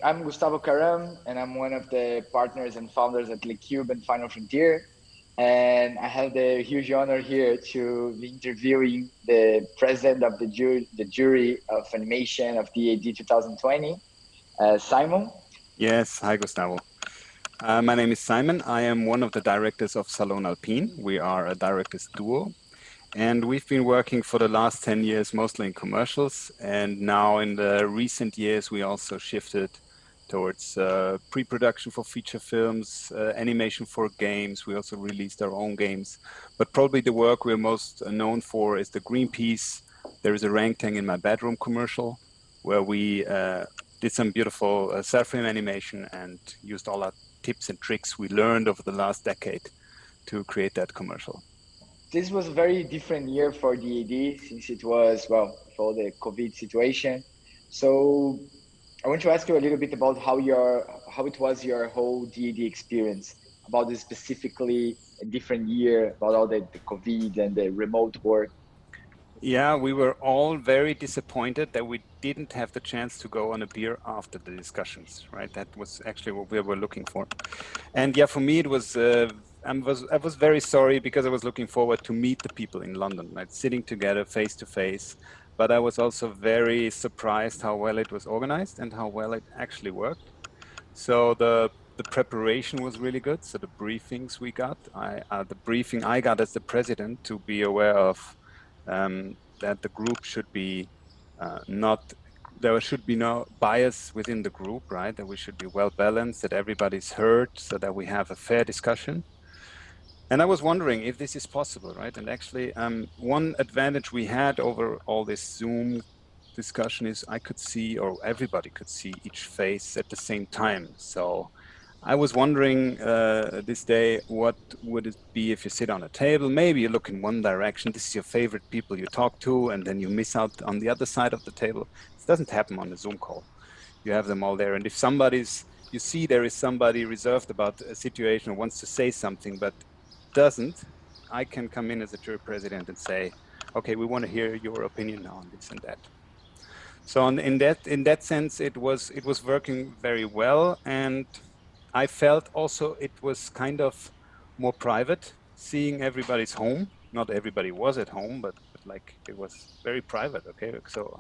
I'm Gustavo Karam, and I'm one of the partners and founders at LeCube and Final Frontier. And I have the huge honor here to be interviewing the president of the jury of animation of D&AD 2020, Simon. Yes, hi Gustavo. My name is Simon. I am one of the directors of Salon Alpin. We are a directors duo, and we've been working for the last 10 years mostly in commercials. And now in the recent years, we also shifted towards pre-production for feature films, animation for games. We also released our own games. But probably the work we're most known for is the Greenpeace. There is a Rangtang in my bedroom commercial where we did some beautiful self-frame animation and used all our tips and tricks we learned over the last decade to create that commercial. This was a very different year for D&AD since it was, well, for the COVID situation. So I want to ask you a little bit about how it was your whole D&AD experience, about this specifically a different year, about all the COVID and the remote work. Yeah, we were all very disappointed that we didn't have the chance to go on a beer after the discussions, right? That was actually what we were looking for. And yeah, for me, it was, I was very sorry because I was looking forward to meet the people in London, right? Sitting together face to face. But I was also very surprised how well it was organized and how well it actually worked. So the preparation was really good. So the briefings we got, the briefing I got as the president to be aware of that the group should be there should be no bias within the group, right? That we should be well balanced, that everybody's heard, so that we have a fair discussion. And I was wondering if this is possible, right? And actually, one advantage we had over all this Zoom discussion is I could see, or everybody could see each face at the same time. So I was wondering this day, what would it be if you sit on a table? Maybe you look in one direction. This is your favorite people you talk to, and then you miss out on the other side of the table. This doesn't happen on a Zoom call. You have them all there. And if you see there is somebody reserved about a situation or wants to say something, but doesn't, I can come in as a jury president and say, okay, we want to hear your opinion on this and that. So in that sense, it was working very well, and I felt also it was kind of more private, seeing everybody's home. Not everybody was at home, but like it was very private. Okay, so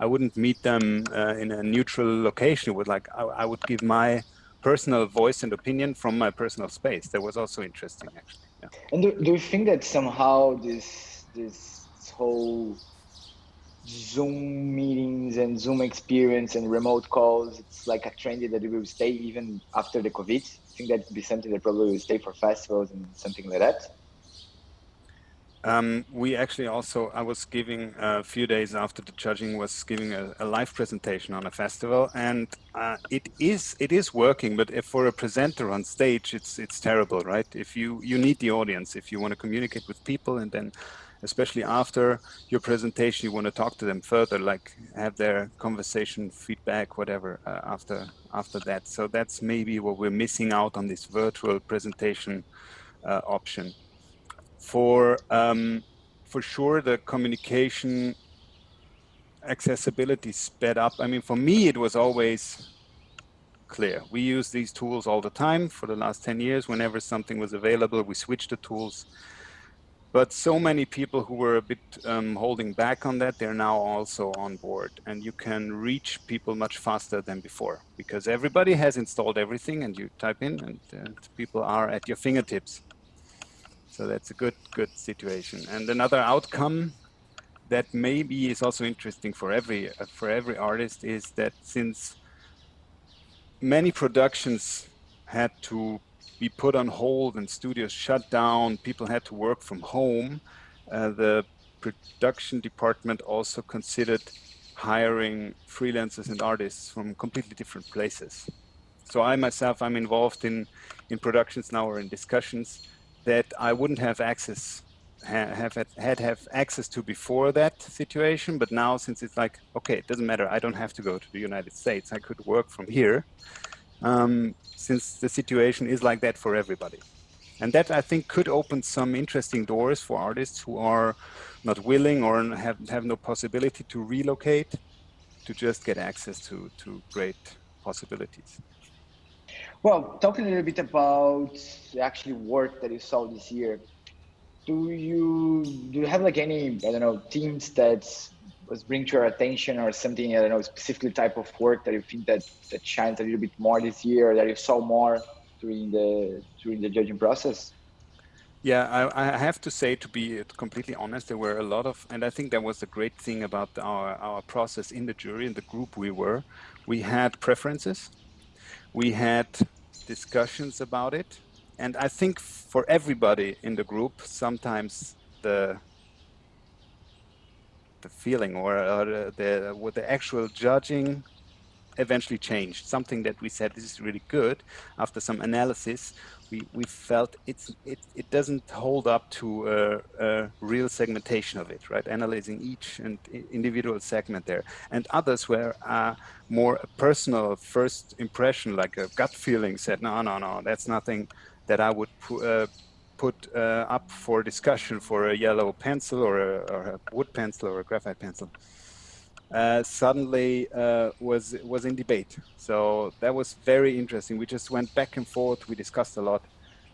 I wouldn't meet them in a neutral location. It would I would give my personal voice and opinion from my personal space. That was also interesting, actually. Yeah. And do you think that somehow this whole Zoom meetings and Zoom experience and remote calls, it's like a trend that it will stay even after the COVID? I think that would be something that probably will stay for festivals and something like that. We actually also, I was giving a few days after the judging, was giving a live presentation on a festival, and it is working. But if for a presenter on stage, it's terrible, right? If you need the audience, if you want to communicate with people, and then especially after your presentation, you want to talk to them further, like have their conversation, feedback, whatever after that. So that's maybe what we're missing out on this virtual presentation option. For sure, the communication accessibility sped up. I mean, for me, it was always clear. We use these tools all the time for the last 10 years. Whenever something was available, we switched the tools. But so many people who were a bit holding back on that, they're now also on board. And you can reach people much faster than before because everybody has installed everything and you type in and people are at your fingertips. So that's a good situation. And another outcome that maybe is also interesting for every artist is that since many productions had to be put on hold and studios shut down, people had to work from home, the production department also considered hiring freelancers and artists from completely different places. So I myself, I'm involved in productions now or in discussions that I wouldn't have access access to before that situation. But now, since it's like, okay, it doesn't matter, I don't have to go to the United States, I could work from here, since the situation is like that for everybody. And that, I think, could open some interesting doors for artists who are not willing or have no possibility to relocate, to just get access to great possibilities. Well, talking a little bit about the actually work that you saw this year, do you have like any, I don't know, themes that was bring to your attention or something, I don't know, specifically type of work that you think that shines a little bit more this year or that you saw more during the judging process? Yeah, I have to say, to be completely honest, there were a lot of, and I think that was the great thing about our process in the jury, in the group we had preferences, we had discussions about it. And I think for everybody in the group, sometimes the feeling or with the actual judging eventually changed. Something that we said, this is really good. After some analysis, we felt it doesn't hold up to a real segmentation of it, right? Analyzing each and individual segment there. And others were more a personal first impression, like a gut feeling said, no, that's nothing that I would put up for discussion for a yellow pencil or a wood pencil or a graphite pencil. Suddenly was in debate. So that was very interesting. We just went back and forth. We discussed a lot,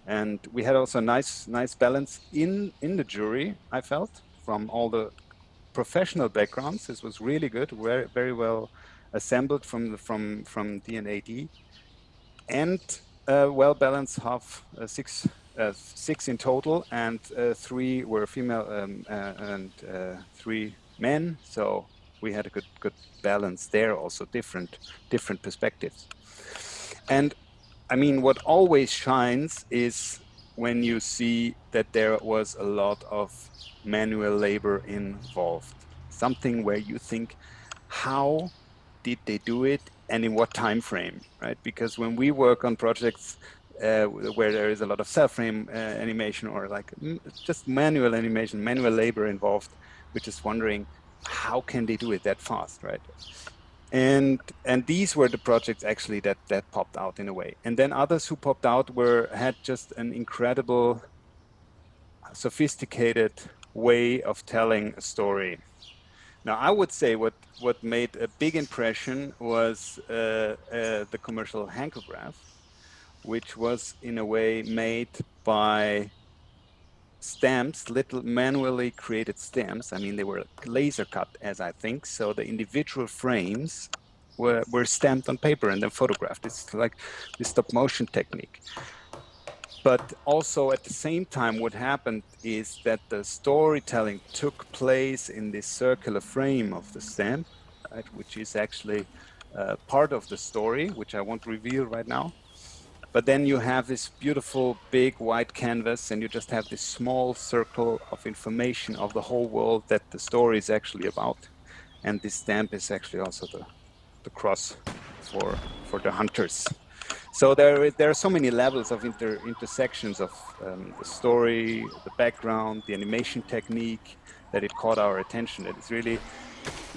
and we had also a nice balance in the jury. I felt from all the professional backgrounds. This was really good. Very well assembled from D&AD, and well balanced. Six in total, and three were female and three men. So we had a good balance there. Also different perspectives. And I mean, what always shines is when you see that there was a lot of manual labor involved. Something where you think, how did they do it and in what time frame, right? Because when we work on projects where there is a lot of cell frame animation or like just manual animation, manual labor involved, we're just wondering, how can they do it that fast, right? And these were the projects actually that popped out in a way. And then others who popped out had just an incredible, sophisticated way of telling a story. Now, I would say what made a big impression was the commercial hankograph, which was in a way made by stamps, little manually created stamps. I mean, they were laser cut, as I think. So the individual frames were stamped on paper and then photographed. It's like the stop motion technique. But also at the same time, what happened is that the storytelling took place in this circular frame of the stamp, right, which is actually part of the story, which I won't reveal right now. But then you have this beautiful big white canvas, and you just have this small circle of information of the whole world that the story is actually about. And this stamp is actually also the cross for the hunters. So there are so many levels of intersections of the story, the background, the animation technique, that it caught our attention. It is really,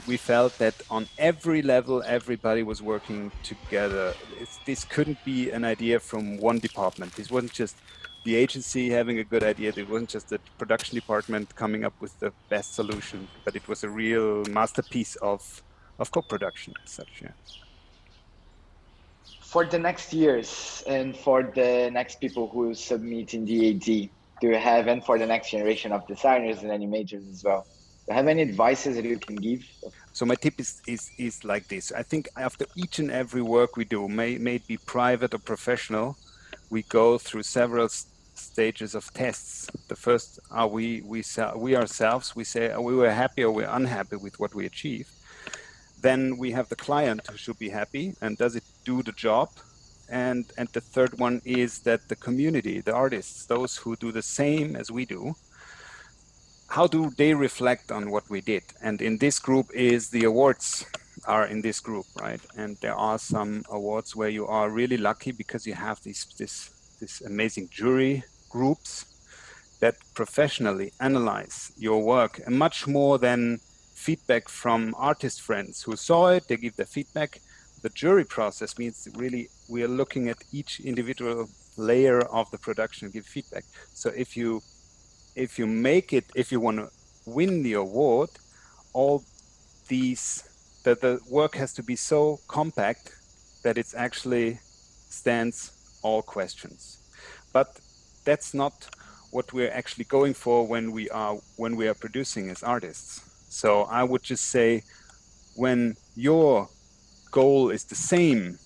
we felt that on every level, everybody was working together. This couldn't be an idea from one department. This wasn't just the agency having a good idea. It wasn't just the production department coming up with the best solution, but it was a real masterpiece of co-production as such. Yeah. For the next years and for the next people who will submit in D&AD, do you have, and for the next generation of designers and animators as well, do you have any advices that you can give? So my tip is like this. I think after each and every work we do, may it be private or professional, we go through several stages of tests. The first are we ourselves, we say, are we were happy or we're unhappy with what we achieved. Then we have the client who should be happy, and does it do the job? And the third one is that the community, the artists, those who do the same as we do, how do they reflect on what we did? And in this group is the awards are in this group, right? And there are some awards where you are really lucky because you have this amazing jury groups that professionally analyze your work, and much more than feedback from artist friends who saw it, they give their feedback. The jury process means really we are looking at each individual layer of the production and give feedback. So if you make it, if you want to win the award, all these, the work has to be so compact that it actually stands all questions. But that's not what we're actually going for when we are producing as artists. So I would just say, when your goal is the same,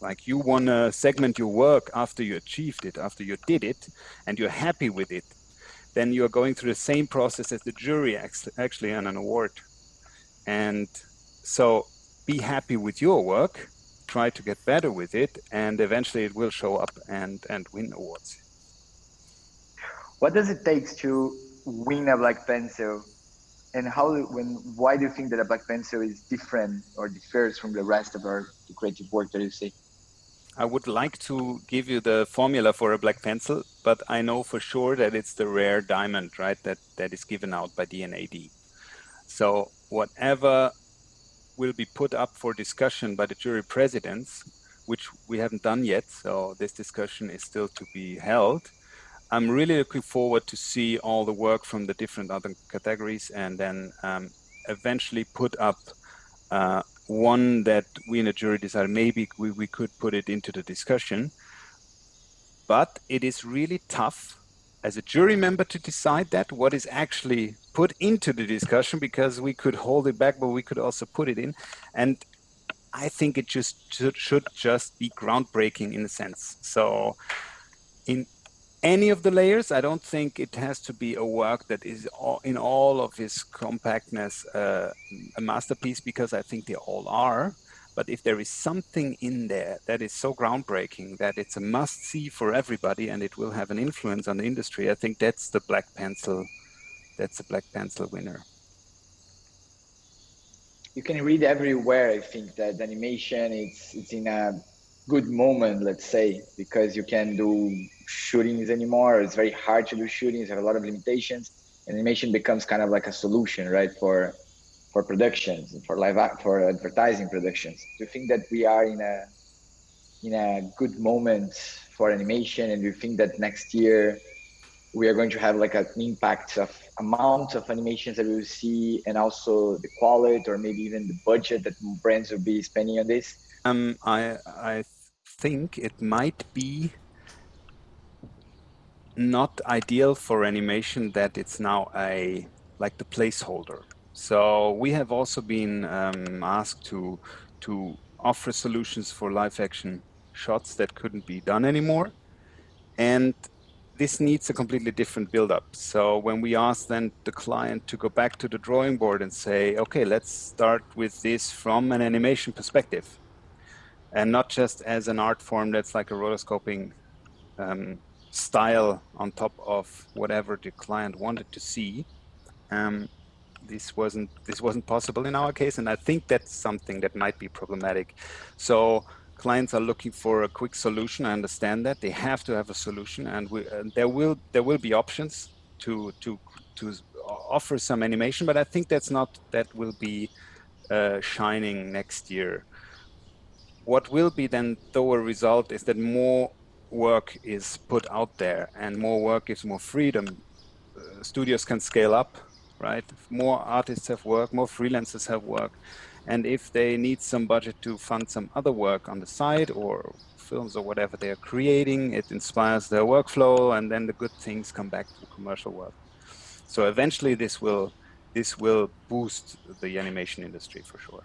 like you want to segment your work after you achieved it, after you did it, and you're happy with it, then you're going through the same process as the jury actually on an award. And so be happy with your work, try to get better with it, and eventually it will show up and win awards. What does it take to win a black pencil? And why do you think that a black pencil is different or differs from the rest of the creative work that you see? I would like to give you the formula for a black pencil, but I know for sure that it's the rare diamond, right? That is given out by D&AD. So whatever will be put up for discussion by the jury presidents, which we haven't done yet, so this discussion is still to be held. I'm really looking forward to see all the work from the different other categories, and then eventually put up one that we in the jury decided maybe we could put it into the discussion. But it is really tough as a jury member to decide that what is actually put into the discussion, because we could hold it back, but we could also put it in. And I think it just should just be groundbreaking in a sense. So in any of the layers, I don't think it has to be a work that is in all of its compactness a masterpiece, because I think they all are. But if there is something in there that is so groundbreaking that it's a must-see for everybody and it will have an influence on the industry, I think that's the black pencil. That's the black pencil winner. You can read everywhere, I think, that animation it's in a good moment, let's say, because you can do shootings anymore. It's very hard to do shootings, have a lot of limitations. Animation becomes kind of like a solution, right, for productions and for advertising productions. Do you think that we are in a good moment for animation, and do you think that next year we are going to have like an impact of amount of animations that we will see, and also the quality, or maybe even the budget that brands will be spending on this? I think it might be not ideal for animation that it's now like the placeholder. So we have also been asked to offer solutions for live action shots that couldn't be done anymore. And this needs a completely different build-up. So when we ask then the client to go back to the drawing board and say, okay, let's start with this from an animation perspective, and not just as an art form that's like a rotoscoping style on top of whatever the client wanted to see. This wasn't possible in our case, and I think that's something that might be problematic. So clients are looking for a quick solution. I understand that they have to have a solution, and there will be options to offer some animation, but I think that will be shining next year. What will be then though a result is that more work is put out there, and more work gives more freedom. Studios can scale up, right? More artists have work, more freelancers have work. And if they need some budget to fund some other work on the side, or films or whatever they are creating, it inspires their workflow, and then the good things come back to the commercial world. So eventually this will boost the animation industry for sure.